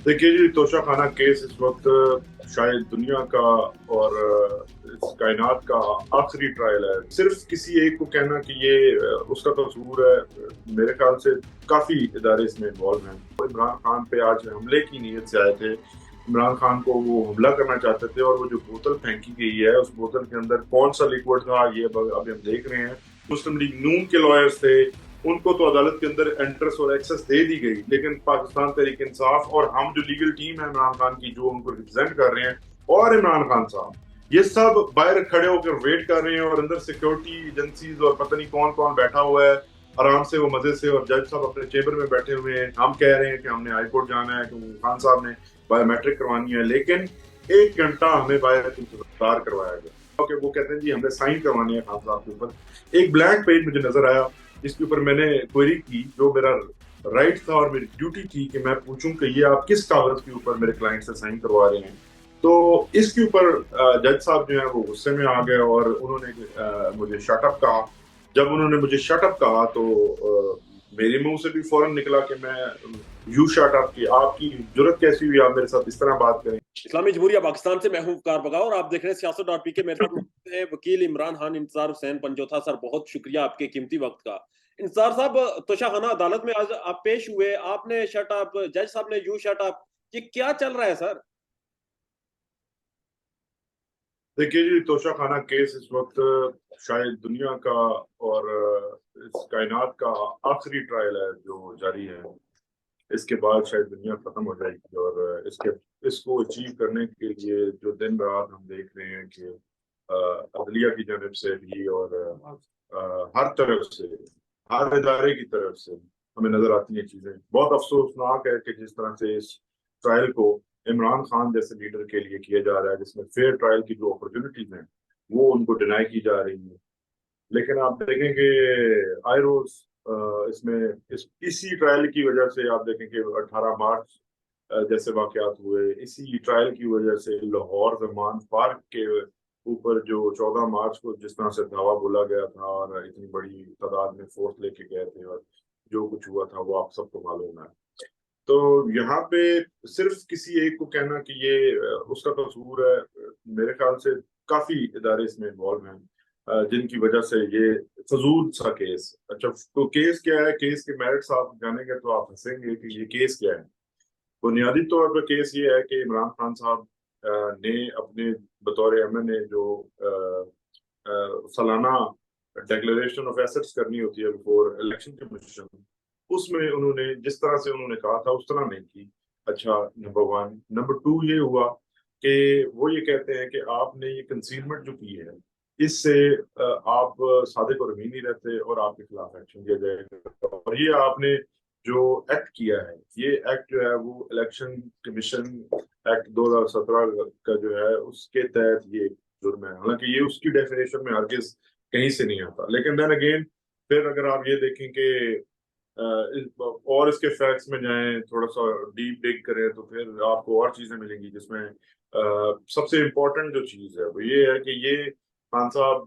देखिए जी, तोशाखाना केस इस वक्त शायद दुनिया का और इस कायनात का आखिरी ट्रायल है। सिर्फ किसी एक को कहना कि ये उसका कसूर है, मेरे ख्याल से काफी इदारे इसमें इन्वॉल्व हैं। वो इमरान खान पे आज हमले की नीयत से आए थे। इमरान खान को वो हमला करना चाहते थे और वो जो बोतल फेंकी गई है उस बोतल के अंदर कौन सा लिक्विड था ये अभी हम देख रहे हैं। मुस्लिम लीग नून के लॉयर्स थे, उनको तो अदालत के अंदर एंट्रेंस और एक्सेस दे दी गई, लेकिन पाकिस्तान तहरीक इंसाफ और हम जो लीगल टीम है इमरान खान की जो उनको रिप्रेजेंट कर रहे हैं और इमरान खान साहब, ये सब बाहर खड़े होकर वेट कर रहे हैं और अंदर सिक्योरिटी एजेंसीज और पता नहीं कौन कौन बैठा हुआ है आराम से वो मजे से। और जज साहब अपने चेंबर में बैठे हुए हैं, हम कह रहे हैं कि हमने हाईकोर्ट जाना है क्योंकि खान साहब ने बायोमेट्रिक करवानी है, लेकिन 1 घंटा हमें बाहर इंतजार करवाया गया। ओके, वो कहते हैं जी हमने साइन करवानी है खान साहब के ऊपर। एक ब्लैंक पेज मुझे नजर आया जिसके ऊपर मैंने क्वेरी की, जो मेरा राइट था और मेरी ड्यूटी थी कि मैं पूछूं कि ये आप किस कागज के ऊपर मेरे क्लाइंट से साइन करवा रहे हैं। तो इसके ऊपर जज साहब जो है वो गुस्से में आ गए और उन्होंने मुझे शटअप कहा। जब उन्होंने मुझे शटअप कहा तो मेरे मुंह से भी फौरन निकला कि मैं यू शटअप, की आपकी जरूरत कैसी हुई आप मेरे साथ इस तरह बात करें। इस्लामी जमहूरिया पाकिस्तान से मैं हूं वकार बगाओ और आप देख रहे हैं सियासत डॉट पी के। मेरे साथ मौजूद हैं वकील इमरान खान इंतजार हुसैन पंजोथा। सर, बहुत शुक्रिया आपके कीमती वक्त का। इंतजार साहब, तोशाखाना अदालत में आज आप पेश हुए, आपने शट अप, जज साहब ने यू शट अप, ये क्या चल रहा है सर? देखिए जी, तोशाखाना केस इस वक्त शायद दुनिया का और इस कायनात का आखिरी ट्रायल है जो जारी है। इसके बाद शायद दुनिया खत्म हो जाएगी और इसके इसको अचीव करने के लिए जो दिन रात हम देख रहे हैं कि अदलिया की जानब से भी और हर तरफ से, हर इदारे की तरफ से हमें नजर आती हैं चीजें। बहुत अफसोसनाक है कि जिस तरह से इस ट्रायल को इमरान खान जैसे लीडर के लिए किया जा रहा है, जिसमें फेयर ट्रायल की जो अपॉर्चुनिटीज हैं वो उनको डिनाई की जा रही है। लेकिन आप देखेंगे आई रोज इसमें इसी ट्रायल की वजह से आप देखेंगे 18 मार्च जैसे वाकयात हुए, इसी ट्रायल की वजह से लाहौर जमान पार्क के ऊपर जो 14 मार्च को जिस तरह से धावा बोला गया था और इतनी बड़ी तादाद में फोर्स लेके गए थे और जो कुछ हुआ था वो आप सबको मालूम है। तो यहाँ पे सिर्फ किसी एक को कहना कि ये उसका कसूर है, मेरे ख्याल से काफी इदारे इसमें इन्वॉल्व हैं जिनकी वजह से ये फजूल सा केस। अच्छा, तो केस क्या है, केस के मेरिट्स आप जानेंगे तो आप हंसेंगे कि ये केस क्या है। बुनियादी तौर पर केस ये है कि इमरान खान साहब ने अपने बतौर एमएनए जो सालाना डिक्लेरेशन ऑफ एसेट्स करनी होती है बिफोर इलेक्शन कमीशन, उसमें उन्होंने जिस तरह से उन्होंने कहा था उस तरह नहीं की। अच्छा, नंबर वन। नंबर टू ये हुआ कि वो ये कहते हैं कि आपने ये कंसीलमेंट जो की है इससे आप सादिक और अमीन नहीं रहते और आपके खिलाफ एक्शन लिया जाएगा। और ये आपने जो एक्ट किया है, ये एक्ट जो है वो इलेक्शन कमीशन एक्ट 2017 का जो है उसके तहत ये जुर्म है। हालांकि ये उसकी डेफिनेशन में हरगिज कहीं से नहीं आता, लेकिन देन अगेन फिर अगर आप ये देखें कि और इसके फैक्ट्स में जाएं, थोड़ा सा डीप डिग करें तो फिर आपको और चीजें मिलेंगी जिसमें सबसे इम्पोर्टेंट जो चीज है वो ये है कि ये खान साहब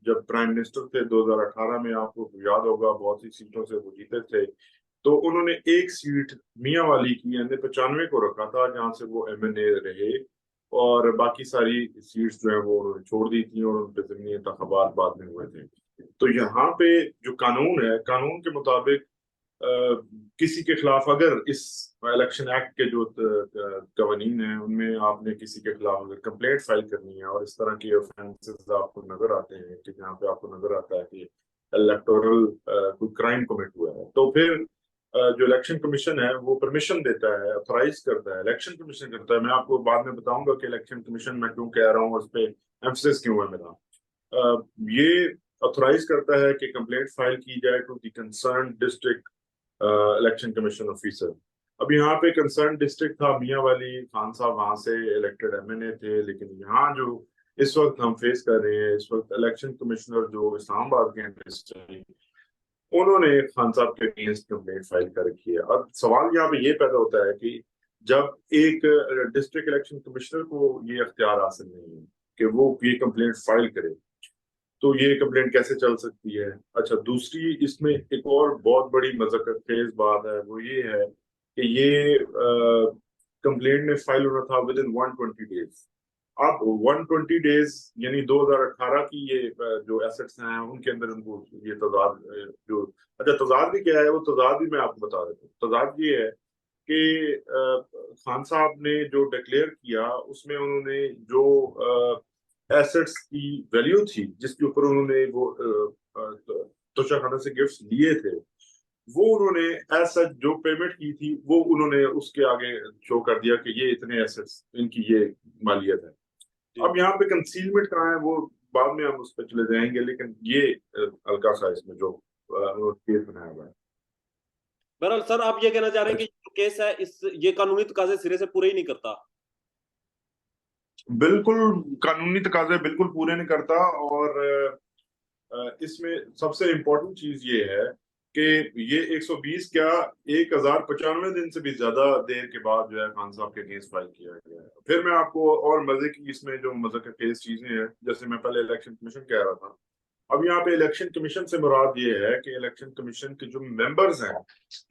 जब प्राइम मिनिस्टर थे 2018 में, आपको याद होगा बहुत सी सीटों से वो जीते थे, तो उन्होंने एक सीट मियां वाली की यानी 95 को रखा था जहां से वो एमएनए रहे, और बाकी सारी सीट्स जो है वो उन्होंने छोड़ दी थी और उन पे जमीनी इंतखाबात बाद में हुए थे। तो यहाँ पे जो कानून है, कानून के मुताबिक अ, किसी के खिलाफ अगर इस इलेक्शन एक्ट के जो कवानीन है उनमें आपने किसी के खिलाफ अगर कंप्लेंट फाइल करनी है और इस तरह की ऑफेंसेस आपको नजर आते हैं कि जहाँ पे आपको नजर आता है कि इलेक्टोरल कोई क्राइम कमिट हुआ है, तो फिर जो इलेक्शन कमीशन है वो परमिशन देता है, ऑथराइज करता है, इलेक्शन कमीशन करता है। मैं आपको बाद में बताऊंगा कि इलेक्शन कमीशन मैं क्यों कह रहा हूँ और उस पर एम्फसिस क्यों है मेरा। ये ऑथराइज करता है कि कंप्लेंट फाइल की जाए to the concern district election commission officer. अब यहाँ पे कंसर्न डिस्ट्रिक्ट था मियाँ वाली, खान साहब वहां से इलेक्टेड एमएनए थे, लेकिन यहाँ जो इस वक्त हम फेस कर रहे हैं, इस वक्त इलेक्शन कमिश्नर जो इस्लामाबाद के डिस्ट्रिक्ट, उन्होंने खान साहब के अगेंस्ट कंप्लेंट फाइल कर रखी है। अब सवाल यहाँ पे ये पैदा होता है कि जब एक डिस्ट्रिक्ट इलेक्शन कमिश्नर को ये अख्तियार हासिल नहीं है कि वो ये कंप्लेंट फाइल करे, तो ये कंप्लेंट कैसे चल सकती है। अच्छा, दूसरी इसमें एक और बहुत बड़ी मजक्कत खेज बात है वो ये है कि ये कंप्लेंट ने फाइल होना था विद इन 120 डेज। अब 120 डेज यानी 2018 की ये जो एसेट्स हैं उनके अंदर उनको ये तजाद जो अच्छा तजाद भी क्या है, वो तजाद भी मैं आपको बता देता हूँ। तजाद ये है कि खान साहब ने जो डिक्लेयर किया उसमें उन्होंने जो एसेट्स की वैल्यू थी जिसके ऊपर उन्होंने वो तोशाखाना से गिफ्ट्स लिए थे, वो उन्होंने ऐसा जो पेमेंट की थी वो उन्होंने उसके आगे शो कर दिया कि ये इतने एसेट्स इनकी ये मालियत है। अब यहाँ पे कंसीलमेंट कहाँ है वो बाद में हम उस पर चले जाएंगे, लेकिन ये हल्का सा इसमें जो केस बनाया हुआ है। बहरहाल सर, आप ये कहना चाह रहे हैं कि जो केस है ये कानूनी तकाजे सिरे से पूरे ही नहीं करता? बिल्कुल कानूनी तकाजे बिल्कुल पूरे नहीं करता। और इसमें सबसे इम्पोर्टेंट चीज ये है कि ये 120 क्या 1095 दिन से भी ज्यादा देर के बाद जो है खान साहब के केस फाइल किया गया है। फिर मैं आपको और मजे की इसमें जो मजे का केस चीजें हैं, जैसे मैं पहले इलेक्शन कमीशन कह रहा था, अब यहाँ पे इलेक्शन कमीशन से मुराद ये है कि इलेक्शन कमीशन के जो मेंबर्स हैं,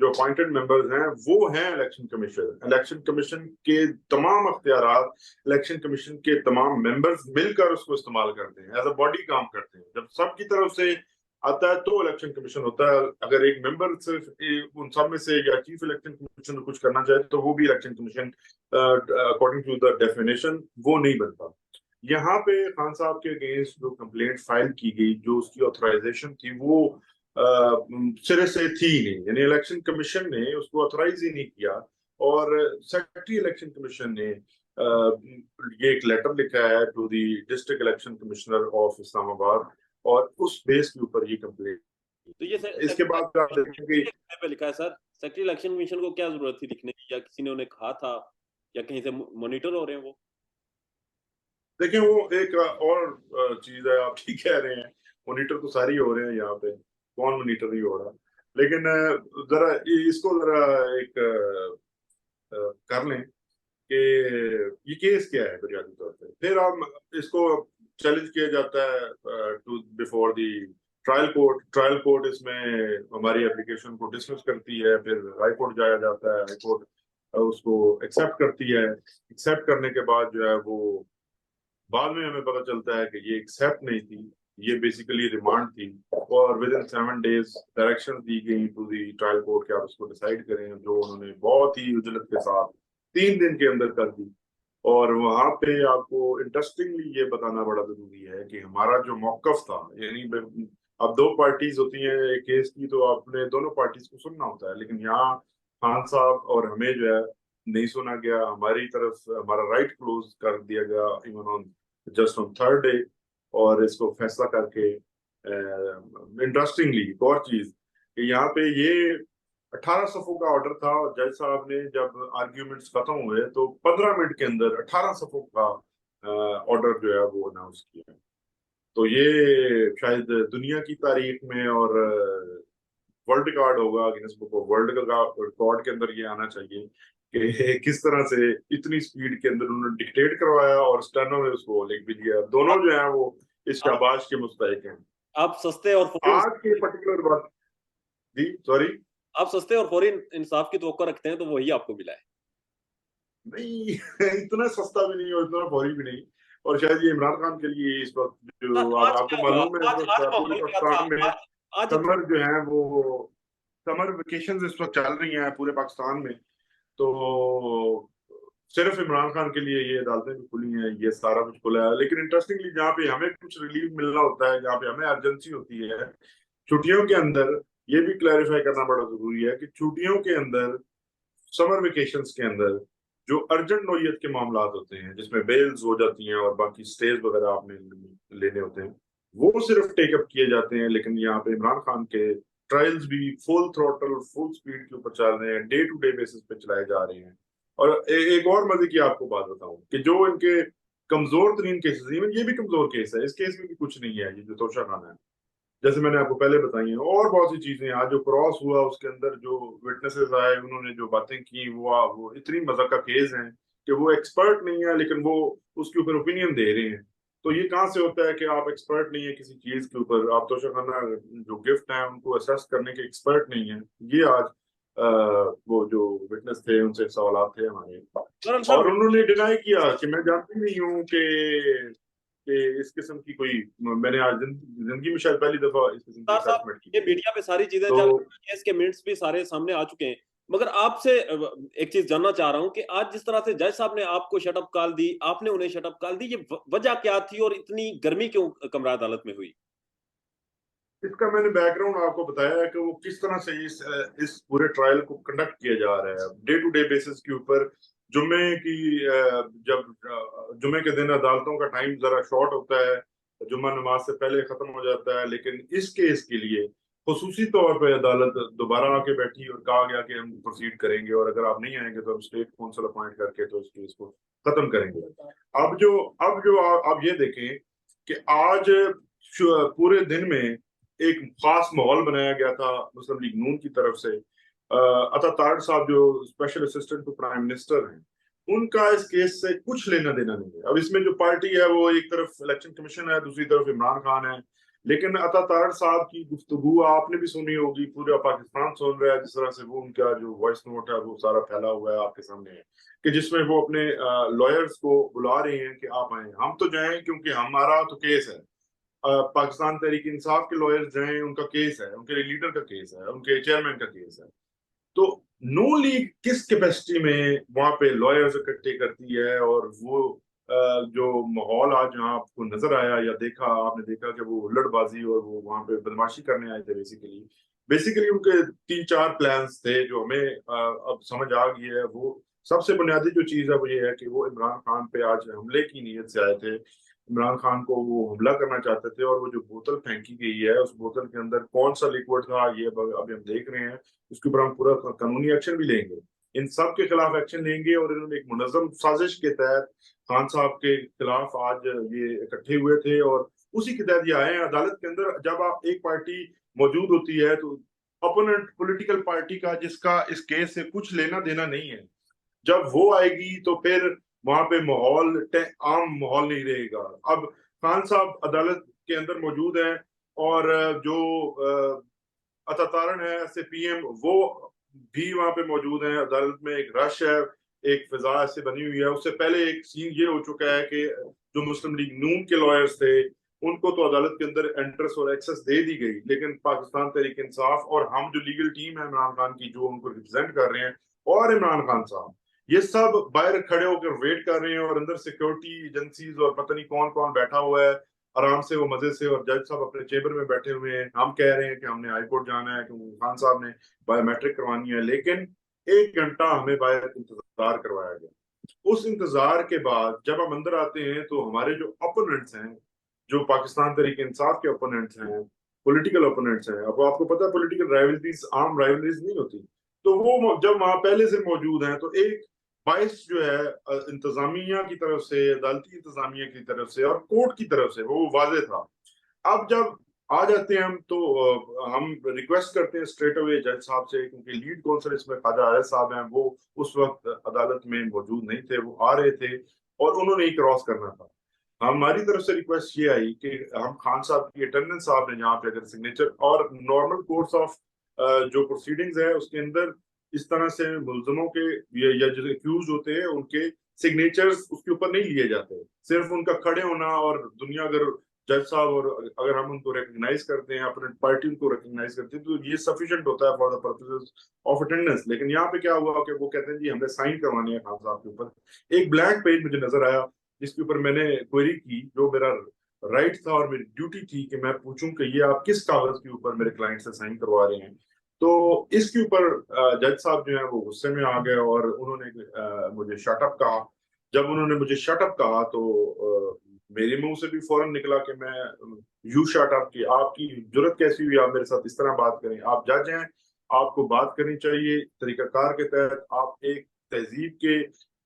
जो अपॉइंटेड मेंबर्स हैं, वो हैं इलेक्शन कमीशन। इलेक्शन कमीशन के तमाम अख्तियारात इलेक्शन कमीशन के तमाम मेंबर्स मिलकर उसको इस्तेमाल करते हैं, एज अ बॉडी काम करते हैं। जब सबकी तरफ से आता है तो इलेक्शन कमीशन होता है। अगर एक मेंबर सिर्फ उन सब में से या चीफ इलेक्शन कमीशन कुछ करना चाहे तो वो भी election commission according to the definition वो नहीं बनता। यहाँ पे खान साहब के अगेंस्ट जो कंप्लेंट फाइल की गई, जो उसकी ऑथराइजेशन थी, वो सिरे से थी नहीं, यानी इलेक्शन कमीशन ने उसको ऑथराइज ही नहीं किया। और सेक्रेटरी इलेक्शन कमीशन ने ये एक लेटर लिखा है to the district election commissioner of Islamabad, और उस बेस के ऊपर ये कंप्लेंट। तो ये इसके बाद आप देखेंगे पे लिखा है सर, सेक्रेटरी इलेक्शन कमीशन को क्या जरूरत थी लिखने की, या किसी ने उन्हें कहा था, या कहीं से मॉनिटर हो रहे हैं वो? देखिए वो एक और चीज है, आप ठीक कह रहे हैं, मॉनिटर तो सारी हो रहे हैं यहाँ पे, कौन मॉनिटर नहीं हो रहा। लेकिन जरा इसको जरा एक कर लें कि ये केस क्या है बुनियादी तौर पे, फिर हम इसको चैलेंज किया जाता है to before the trial court. Trial court इसमें हमारी एप्लीकेशन को डिसमिस करती है, फिर हाई कोर्ट जाया जाता है, हाई कोर्ट उसको एक्सेप्ट करती है। एक्सेप्ट करने के बाद जो है वो बाद में हमें पता चलता है कि ये एक्सेप्ट नहीं थी, ये बेसिकली रिमांड थी। और विद इन 7 डेज डायरेक्शन दी गई टू दी ट्रायल कोर्ट के आप उसको डिसाइड करें, जो उन्होंने बहुत ही उजलत के साथ 3 दिन के अंदर कर दी। और वहां पे आपको इंटरेस्टिंगली ये बताना बड़ा जरूरी है कि हमारा जो मौकफ था, यानी अब दो पार्टीज होती हैं एक केस की, तो आपने दोनों पार्टीज को सुनना होता है, लेकिन यहाँ खान साहब और हमें जो है नहीं सुना गया, हमारी तरफ हमारा राइट क्लोज कर दिया गया even on just on third day. और इसको फैसला करके इंटरेस्टिंगली एक और चीज कि यहाँ पे ये 18 सफ़ों का ऑर्डर था, और जज साहब ने जब आर्ग्यूमेंट्स खत्म हुए तो 15 मिनट के अंदर 18 सफ़ों का ऑर्डर जो है वो अनाउंस किया। तो ये शायद दुनिया की तारीख में और वर्ल्ड रिकॉर्ड होगा, गिनेस बुक ऑफ वर्ल्ड का रिकॉर्ड के अंदर ये आना चाहिए कि किस तरह से इतनी स्पीड के अंदर उन्होंने डिक्टेट करवाया और स्टेनो में उसको लिख भी दिया। दोनों जो है वो इस शाबाश के मुस्तहिक हैं। आप सस्ते और आज के पर्टिकुलर बात जी सॉरी आप सस्ते और फौरी इंसाफ की तवक्को रखते हैं, तो वही आपको मिला है। नहीं इतना सस्ता भी नहीं और इतना फौरी भी नहीं। और शायद ये इमरान खान के लिए इस वक्त जो आज आपको क्या हुआ? मालूम है इस आज वक्त आज पूरे माहौल क्या था? पाकिस्तान में आज समर जो है वो समर वेकेशन इस वक्त चल रही हैं पूरे पाकिस्तान में। तो सिर्फ इमरान खान के लिए ये अदालतें भी खुली हैं, ये सारा कुछ खुला है। लेकिन इंटरेस्टिंगली जहाँ पे हमें कुछ रिलीफ मिलना होता है, जहाँ पे हमें अर्जेंसी होती है छुट्टियों के अंदर, ये भी क्लैरिफाई करना बड़ा जरूरी है कि छुट्टियों के अंदर समर वेकेशंस के अंदर जो अर्जेंट नोयत के मामला होते हैं जिसमें बेल्स हो जाती हैं और बाकी स्टेज वगैरह आपने लेने होते हैं, वो सिर्फ टेकअप किए जाते हैं। लेकिन यहाँ पे इमरान खान के ट्रायल्स भी फुल थ्रोटल फुल स्पीड के ऊपर चल रहे हैं, डे टू डे बेसिस पे चलाए जा रहे हैं। और एक और मजे की आपको बात बताऊं कि जो इनके कमजोर तरीन केसेस, इवन ये भी कमजोर केस है, इस केस में भी कुछ नहीं है, ये जो तोशा खाना है जैसे मैंने आपको पहले बताई हैं, और बहुत सी चीजें आज जो क्रॉस हुआ उसके अंदर जो विटनेसेस आए उन्होंने जो बातें की, वो इतनी मजा का केस है कि वो एक्सपर्ट नहीं है लेकिन वो उसके ऊपर ओपिनियन दे रहे हैं। तो ये कहाँ से होता है कि आप एक्सपर्ट नहीं है किसी चीज के ऊपर, आप तोशाखाना जो गिफ्ट है उनको असेस करने के एक्सपर्ट नहीं है। ये आज वो जो विटनेस थे उनसे सवाल थे हमारे, दरअसल सर और उन्होंने डिनाई किया कि मैं जानती नहीं हूँ कि इस किस्म की कोई, मैंने आज जिंदगी में शायद पहली दफा इस किस्म की सर साहब असेसमेंट की ये है। मीडिया पे सारी चीजें तो चल रही हैं, इसके मिनट्स भी सारे सामने आ चुके हैं, मगर आपसे एक चीज जानना चाह रहा हूं कि आज जिस तरह से जज साहब ने आपको शटअप कॉल दी, आपने उन्हें शटअप कॉल दी, ये वजह क्या थी और इतनी गर्मी क्यों कमरा अदालत में हुई? इसका मैंने बैकग्राउंड आपको बताया है कि वो किस तरह से इस पूरे ट्रायल को कंडक्ट किया जा रहा है डे टू डे बेसिस के ऊपर। जुम्मे की जब जुम्मे के दिन अदालतों का टाइम जरा शॉर्ट होता है, जुम्मा नमाज से पहले खत्म हो जाता है, लेकिन इस केस के लिए खसूसी तौर पे अदालत दोबारा आके बैठी और कहा गया कि हम प्रोसीड करेंगे, और अगर आप नहीं आएंगे तो हम स्टेट काउंसिल अपॉइंट करके तो इस केस को खत्म करेंगे। अब जो आप ये देखें कि आज पूरे दिन में एक खास माहौल बनाया गया था मुस्लिम लीग नून की तरफ से। अता तारड़ साहब जो special assistant to prime minister हैं, उनका इस केस से कुछ लेना देना नहीं है। अब इसमें जो पार्टी है वो एक तरफ इलेक्शन कमीशन है, दूसरी तरफ इमरान खान है, लेकिन अता तारड़ साहब की गुफ्तगू आपने भी सुनी होगी, पूरा पाकिस्तान सुन रहा है, जिस तरह से वो उनका जो वॉइस नोट है वो सारा फैला हुआ है आपके सामने है, कि जिसमें वो अपने लॉयर्स को बुला रहे हैं कि आप आए, हम तो जाएं क्योंकि हमारा तो केस है। पाकिस्तान तहरीक इंसाफ के लॉयर्स जाएं, उनका केस है, उनके लीडर का केस है, उनके चेयरमैन का केस है। तो नू लीग किस कैपेसिटी में वहां पे लॉयर्स इकट्ठे करती है, और वो जो माहौल आज यहाँ आपको नजर आया या देखा, आपने देखा कि वो हुल्लड़बाजी और वो वहां पे बदमाशी करने आए थे। बेसिकली बेसिकली उनके 3-4 प्लान्स थे जो हमें अब समझ आ गई है। वो सबसे बुनियादी जो चीज है वो ये है कि वो इमरान खान पे आज हमले की नीयत से आए थे। इमरान खान को वो हमला करना चाहते थे, और वो जो बोतल फेंकी गई है उस बोतल के अंदर कौन सा लिक्विड था ये अभी हम देख रहे हैं। उसके ऊपर हम पूरा कानूनी एक्शन भी लेंगे, इन सब के खिलाफ एक्शन लेंगे। और इन्होंने एक मुनज़्ज़म साजिश के तहत खान साहब के खिलाफ आज ये इकट्ठे हुए थे, और उसी के तहत ये आए हैं अदालत के अंदर। जब आप एक पार्टी मौजूद होती है तो अपोनेंट पॉलिटिकल पार्टी का, जिसका इस केस से कुछ लेना देना नहीं है, जब वो आएगी तो फिर वहां पे माहौल आम माहौल नहीं रहेगा। अब खान साहब अदालत के अंदर मौजूद हैं, और जो अता तारण है ऐसे पीएम, वो भी वहां पे मौजूद हैं। अदालत में एक रश है, एक फिजा ऐसे बनी हुई है। उससे पहले एक सीन ये हो चुका है कि जो मुस्लिम लीग नून के लॉयर्स थे उनको तो अदालत के अंदर एंट्रेंस और एक्सेस दे दी गई, लेकिन पाकिस्तान तहरीक इंसाफ और हम जो लीगल टीम है इमरान खान की, जो उनको रिप्रेजेंट कर रहे हैं, और इमरान खान साहब, ये सब बाहर खड़े होकर वेट कर रहे हैं, और अंदर सिक्योरिटी एजेंसीज और पता नहीं कौन कौन बैठा हुआ है आराम से, वो मजे से। और जज साहब अपने चेंबर में बैठे हुए हैं। हम कह रहे हैं कि हमने हाईकोर्ट जाना है क्योंकि खान साहब ने बायोमेट्रिक करवानी है, लेकिन 1 घंटा हमें बाहर इंतजार करवाया गया। उस इंतजार के बाद जब हम अंदर आते हैं तो हमारे जो ओपोनेंट्स हैं, जो पाकिस्तान तहरीक इंसाफ के ओपोनेंट्स हैं, पॉलिटिकल ओपोनेंट्स हैं, अब आपको पता है पॉलिटिकल राइवलरीज आम राइवलरीज नहीं होती, तो वो जब वहां पहले से मौजूद हैं तो एक बाइस जो है इंतजामिया की तरफ से, अदालती इंतजामिया की तरफ से और कोर्ट की तरफ से वो वाजे था। अब जब आ जाते हैं हम तो हम रिक्वेस्ट करते हैं स्ट्रेट अवे जज साहब से, क्योंकि लीड कौंसल इसमें ख्वाजा आरिफ साहब हैं, वो उस वक्त अदालत में मौजूद नहीं थे, वो आ रहे थे और उन्होंने ही क्रॉस करना था। हमारी तरफ से रिक्वेस्ट ये आई कि हम खान साहब की अटेंडेंस साहब ने जहाँ पे अगर सिग्नेचर और नॉर्मल कोर्स ऑफ जो प्रोसीडिंग्स है उसके अंदर इस तरह से मुलजमों के या जो एक्यूज होते हैं उनके सिग्नेचर्स उसके ऊपर नहीं लिए जाते, सिर्फ उनका खड़े होना। और दुनिया अगर जज साहब और अगर हम उनको रिकग्नाइज करते हैं, अपने पार्टी को रिकग्नाइज करते हैं, तो ये सफिशिएंट होता है for the purposes of attendance. लेकिन यहाँ पे क्या हुआ कि वो कहते हैं जी हमने साइन करवानी है खान साहब के ऊपर। एक ब्लैंक पेज मुझे नजर आया जिसके ऊपर मैंने क्वेरी की, जो मेरा राइट था और मेरी ड्यूटी थी कि मैं पूछूं कि ये आप किस कागज के ऊपर मेरे क्लाइंट से साइन करवा रहे हैं। तो इसके ऊपर जज साहब जो है वो गुस्से में आ गए और उन्होंने मुझे शटअप कहा। जब उन्होंने मुझे शटअप कहा तो मेरे मुंह से भी फौरन निकला कि मैं यू शट अप, की आपकी जरूरत कैसी हुई आप मेरे साथ इस तरह बात करें, आप जज हैं, आपको बात करनी चाहिए तरीकाकार के तहत, आप एक तहजीब के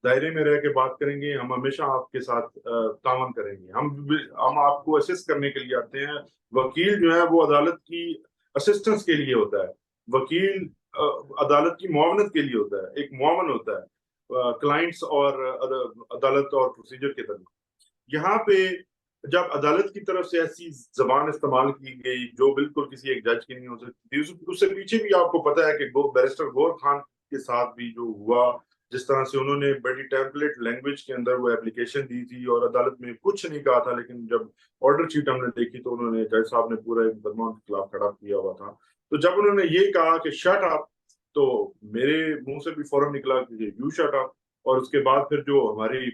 दायरे में रह के बात करेंगे, हम हमेशा आपके साथ तावन करेंगे, हम आपको असिस्ट करने के लिए आते हैं। वकील जो है वो अदालत की असिस्टेंस के लिए होता है, वकील अदालत की मुआवनत के लिए होता है, एक मुआवन होता है क्लाइंट्स और अदालत और प्रोसीजर के दरमियान। यहाँ पे जब अदालत की तरफ से ऐसी जबान इस्तेमाल की गई जो बिल्कुल किसी एक जज की नहीं हो सकती थी, उससे पीछे भी आपको पता है कि बैरिस्टर गौर खान के साथ भी जो हुआ, जिस तरह से उन्होंने बड़ी टेम्पलेट लैंग्वेज के अंदर वो एप्लीकेशन दी थी और अदालत में कुछ नहीं कहा था, लेकिन जब ऑर्डर शीट हमने देखी तो उन्होंने, जज साहब ने पूरा एक मुकदमा उनके खिलाफ खड़ा किया हुआ था। तो जब उन्होंने ये कहा कि शट अप, तो मेरे मुंह से भी फौरन निकला कि यू शट अप। और उसके बाद फिर जो हमारी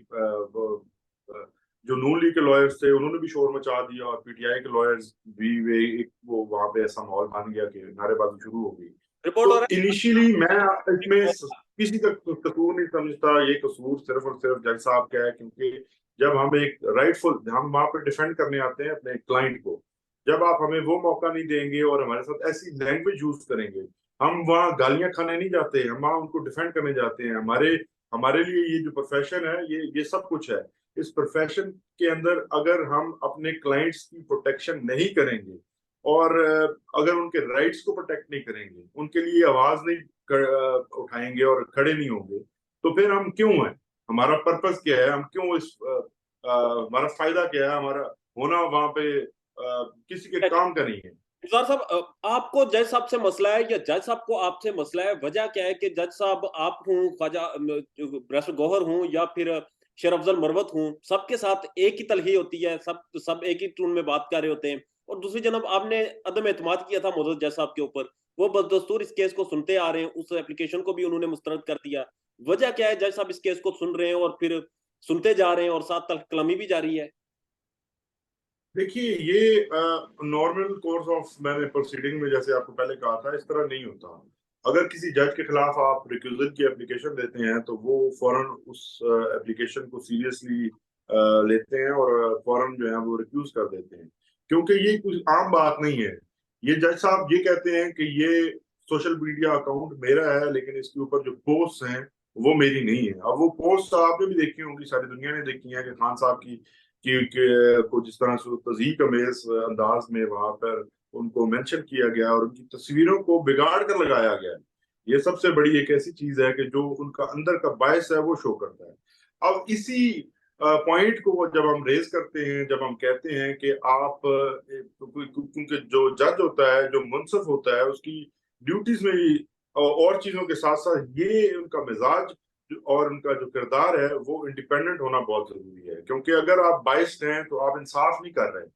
जो नून लीग के लॉयर्स थे उन्होंने भी शोर मचा दिया, और पीटीआई के लॉयर्स भी, वे एक वो वहां पे ऐसा माहौल बन गया कि नारेबाजी शुरू हो गई। रिपोर्ट हो तो रहा इनिशियली मैं इसमें है। किसी का कसूर नहीं समझता, ये कसूर सिर्फ और सिर्फ जज साहब का है, क्योंकि जब हम एक राइटफुल, हम वहां पे डिफेंड करने आते हैं अपने क्लाइंट को, जब आप हमें वो मौका नहीं देंगे और हमारे साथ ऐसी लैंग्वेज यूज करेंगे, हम वहाँ गालियां खाने नहीं जाते, हम वहाँ उनको डिफेंड करने जाते हैं। हमारे हमारे लिए ये जो प्रोफेशन है, ये सब कुछ है। इस प्रोफेशन के अंदर अगर हम अपने क्लाइंट्स की प्रोटेक्शन नहीं करेंगे और अगर उनके राइट्स को प्रोटेक्ट नहीं करेंगे, उनके लिए आवाज नहीं उठाएंगे और खड़े नहीं होंगे, तो फिर हम क्यों हैं? हमारा पर्पस क्या है? हम क्यों हमारा फायदा क्या है? हमारा होना वहां पे किसी के काम का नहीं है। इंतजार साहब, आपको जज साहब से मसला है या जज साहब को आपसे मसला है? वजह क्या है कि जज साहब आप हूँ, ख्वाजा बैरिस्टर गौहर हूँ या फिर शेर अफजल मरवत हूँ, सबके साथ एक ही तलही होती है, सब एक ही टून में बात कर रहे होते हैं। और दूसरी जनाब आपने अदम एतमाद किया था मौजूद जज साहब के ऊपर, वो बदस्तूर इस केस को सुनते आ रहे हैं, उस एप्लीकेशन को भी उन्होंने मुस्तरद कर दिया। वजह क्या है जज साहब इस केस को सुन रहे हैं और फिर सुनते जा रहे हैं और साथ कलमी भी जारी है? देखिए, ये नॉर्मल कोर्स ऑफ, मैंने प्रोसीडिंग में जैसे आपको पहले कहा था, इस तरह नहीं होता। अगर किसी जज के खिलाफ आप रिक्यूजल की एप्लीकेशन देते हैं तो वो फौरन उस एप्लीकेशन को सीरियसली लेते हैं और फौरन जो है वो रिक्यूज कर देते हैं, क्योंकि ये कुछ आम बात नहीं है। ये जज साहब ये कहते हैं कि ये सोशल मीडिया अकाउंट मेरा है, लेकिन इसके ऊपर जो पोस्ट हैं वो मेरी नहीं है। अब वो पोस्ट आपने भी देखी होंगी, सारी दुनिया ने देखी है, कि खान साहब की को जिस तरह से तज़ीक अमेज अंदाज में वहां पर उनको मेंशन किया गया और उनकी तस्वीरों को बिगाड़ कर लगाया गया। ये सबसे बड़ी एक ऐसी चीज है कि जो उनका अंदर का बायस है वो शो करता है। अब इसी पॉइंट को जब हम रेज करते हैं, जब हम कहते हैं कि आप क्योंकि जो जज होता है, जो मुनसफ होता है, उसकी ड्यूटीज में भी और चीजों के साथ साथ ये उनका मिजाज और उनका जो किरदार है वो इंडिपेंडेंट होना बहुत जरूरी है, क्योंकि अगर आप बाइस्ड हैं तो आप इंसाफ नहीं कर रहे।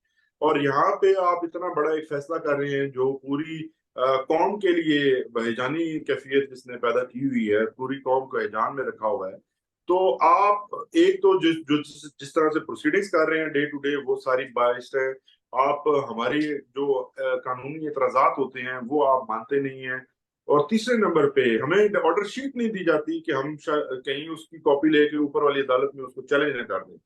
और यहाँ पे आप इतना बड़ा एक फैसला कर रहे हैं जो पूरी कौम के लिए बहेजानी कैफियत जिसने पैदा की हुई है, पूरी कौम को हैजान में रखा हुआ है। तो आप एक तो जिस तरह से प्रोसीडिंग्स कर रहे हैं डे टू डे, वो सारी बाइस्ड है। आप हमारी जो कानूनी एतराजात होते हैं वो आप मानते नहीं हैं। और तीसरे नंबर पे हमें ऑर्डर शीट नहीं दी जाती कि हम कहीं उसकी कॉपी लेके ऊपर वाली अदालत में उसको चैलेंज न कर दें।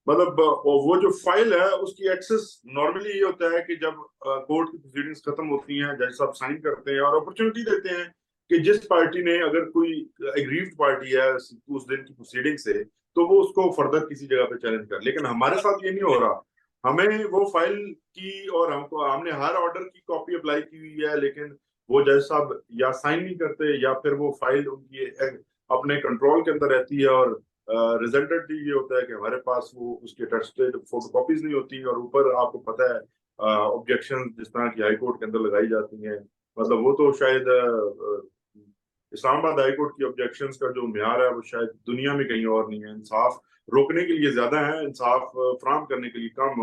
मतलब वो जो फाइल है उसकी एक्सेस नॉर्मली ये होता है कि जब कोर्ट की प्रोसीडिंग्स खत्म होती हैं, जज साहब साइन करते हैं और अपॉर्चुनिटी देते हैं कि जिस पार्टी ने, अगर कोई एग्रीव्ड पार्टी है उस दिन की प्रोसीडिंग से, तो वो उसको फर्दर किसी जगह पे चैलेंज कर। लेकिन हमारे साथ ये नहीं हो रहा। हमें वो फाइल की, और हमने हर ऑर्डर की कॉपी अप्लाई की हुई है, लेकिन वो जज साहब या साइन नहीं करते या फिर वो फाइल उनकी अपने कंट्रोल के अंदर रहती है। और रिजल्टेंटली ये होता है कि हमारे पास वो उसके टेस्टेड फोटो कॉपीज नहीं होती, और ऊपर आपको पता है ऑब्जेक्शन जिस तरह की हाई कोर्ट के अंदर लगाई जाती हैं, मतलब वो तो शायद इस्लामाबाद हाई कोर्ट की ऑब्जेक्शंस का जो म्यार है वो शायद दुनिया में कहीं और नहीं है। इंसाफ रोकने के लिए ज्यादा है, इंसाफ फराहम करने के लिए कम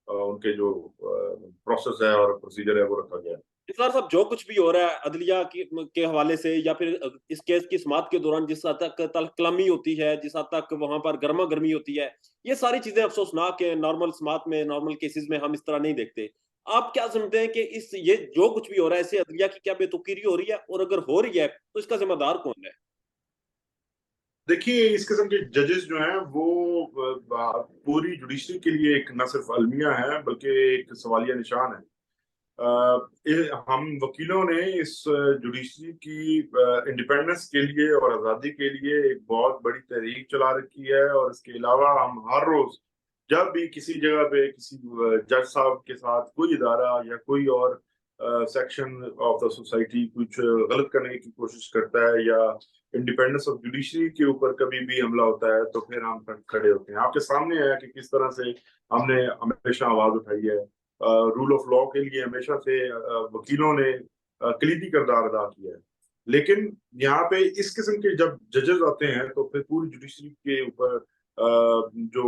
उनके जो प्रोसेस है और प्रोसीजर है वो रखा गया है। इस साहब जो कुछ भी हो रहा है अदलिया के हवाले से या फिर इस केस की समाअत के दौरान जिस हद तक तलकलमी होती है, जिस हद तक वहां पर गर्मा गर्मी होती है, ये सारी चीजें अफसोसनाक है। नॉर्मल समाअत में, नॉर्मल केसेस में हम इस तरह नहीं देखते। आप क्या समझते हैं कि इस ये जो कुछ भी हो रहा है इससे अदलिया की क्या बेतुकीरी हो रही है, और अगर हो रही है तो इसका जिम्मेदार कौन है? देखिए, इस किस्म के जजेस जो हैं वो पूरी जुडिशरी के लिए एक न सिर्फ अलमिया है बल्कि एक सवालिया निशान है। हम वकीलों ने इस जुडिशरी की इंडिपेंडेंस के लिए और आज़ादी के लिए एक बहुत बड़ी तहरीक चला रखी है। और इसके अलावा हम हर रोज जब भी किसी जगह पे किसी जज साहब के साथ कोई इदारा या कोई और सेक्शन ऑफ द सोसाइटी कुछ गलत करने की कोशिश करता है या इंडिपेंडेंस ऑफ जुडिशरी के ऊपर कभी भी हमला होता है तो फिर हम खड़े होते हैं। आपके सामने है कि किस तरह से हमने हमेशा आवाज उठाई है। रूल ऑफ लॉ के लिए हमेशा से वकीलों ने कलीदी किरदार अदा किया है। लेकिन यहाँ पे इस किस्म के जब जजेस आते हैं तो फिर पूरी जुडिशरी के ऊपर जो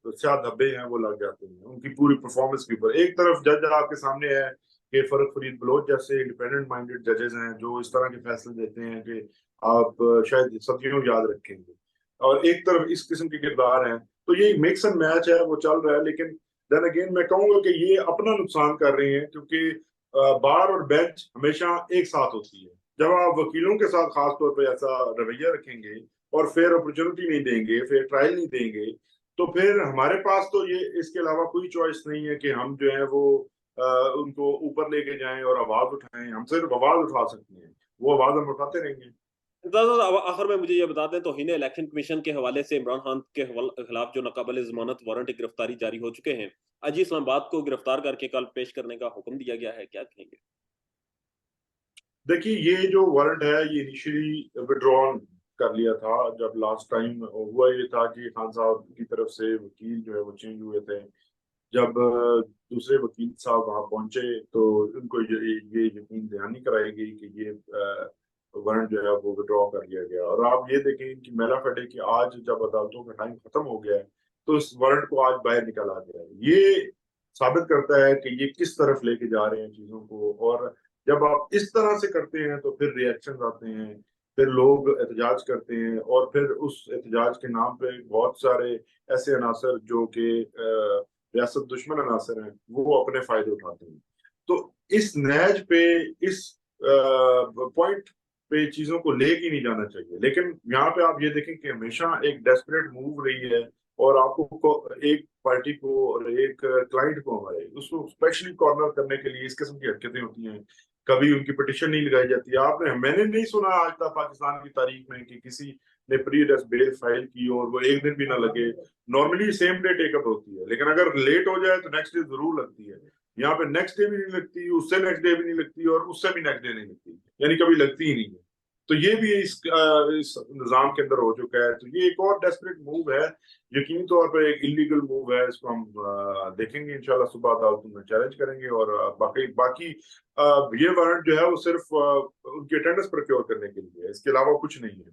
स्याह धब्बे हैं वो लग जाते हैं उनकी पूरी परफॉर्मेंस के ऊपर। एक तरफ जज आपके सामने है कि फरक फरीद बलोच जैसे इंडिपेंडेंट माइंडेड जजेस हैं जो इस तरह के फैसले देते हैं कि आप शायद सदियों याद रखेंगे, और एक तरफ इस किस्म के किरदार हैं। तो ये मिक्स एंड मैच है, वो चल रहा है। लेकिन देन अगेन मैं कहूंगा कि ये अपना नुकसान कर रहे हैं क्योंकि बार और बेंच हमेशा एक साथ होती है। जब आप वकीलों के साथ खास तौर पर ऐसा रवैया रखेंगे और फेयर अपॉर्चुनिटी नहीं देंगे, फेयर ट्रायल नहीं देंगे, तो फिर हमारे पास तो ये इसके अलावा कोई चॉइस नहीं है कि हम जो है वो उनको ऊपर लेके जाएं और आवाज उठाएं। हम सिर्फ आवाज उठा सकते हैं, वो आवाज हम उठाते रहेंगे। ज़्यादातर अब आखिर में मुझे ये बता दें तौहीन इलेक्शन कमीशन के हवाले से इमरान खान के खिलाफ जो नाकाबिल ज़मानत वारंट गिरफ्तारी जारी हो चुके हैं। आज इस्लामाबाद को गिरफ्तार करके कल पेश करने का हुक्म दिया गया है, क्या कहेंगे? देखिए, ये जो वारंट है ये इनिशियली विड्रॉन कर लिया था। जब लास्ट टाइम हुआ ये था कि खान साहब की तरफ से वकील जो है वो चेंज हुए थे। जब दूसरे वकील साहब वहां पहुंचे तो उनको ये यकीन दहानी कराई गई कि ये वारंट जो है वो विड्रॉ कर लिया गया। और आप ये देखें कि मेला फटे कि आज जब अदालतों का टाइम खत्म हो गया है तो इस वारंट को आज बाहर निकाला गया है। ये साबित करता है कि ये किस तरफ लेके जा रहे हैं चीजों को। और जब आप इस तरह से करते हैं तो फिर रिएक्शन आते हैं, फिर लोग एहतजाज करते हैं, और फिर उस एहतजाज के नाम पे बहुत सारे ऐसे अनासर जो कि रियासत दुश्मन अनासर हैं वो अपने फायदे उठाते हैं। तो इस नहज पे, इस पॉइंट पे चीजों को लेके नहीं जाना चाहिए। लेकिन यहाँ पे आप ये देखें कि हमेशा एक डेस्परेट मूव रही है, और आपको एक पार्टी को और एक क्लाइंट को हमारे उसको स्पेशली कॉर्नर करने के लिए इस किस्म की हरकतें होती हैं। कभी उनकी पिटिशन नहीं लगाई जाती। मैंने नहीं सुना आज तक पाकिस्तान की तारीख में कि किसी ने प्री अरेस्ट बेल फाइल की और वो एक दिन भी ना लगे। नॉर्मली सेम डे टेकअप होती है, लेकिन अगर लेट हो जाए तो नेक्स्ट डे जरूर लगती है। यहाँ पे नेक्स्ट डे भी नहीं लगती, उससे नेक्स्ट डे भी नहीं लगती, और उससे भी नेक्स्ट डे नहीं लगती, यानी कभी लगती ही नहीं है। तो ये भी इस निजाम के अंदर हो चुका है। तो ये एक और डेस्परेट मूव है, यकीनी तौर पर एक इलीगल मूव है। इसको हम देखेंगे इंशाल्लाह, सुबह अदालतों में चैलेंज करेंगे। और बाकी बाकी ये वारंट जो है वो सिर्फ उनकी अटेंडेंस प्रोक्योर करने के लिए है, इसके अलावा कुछ नहीं है।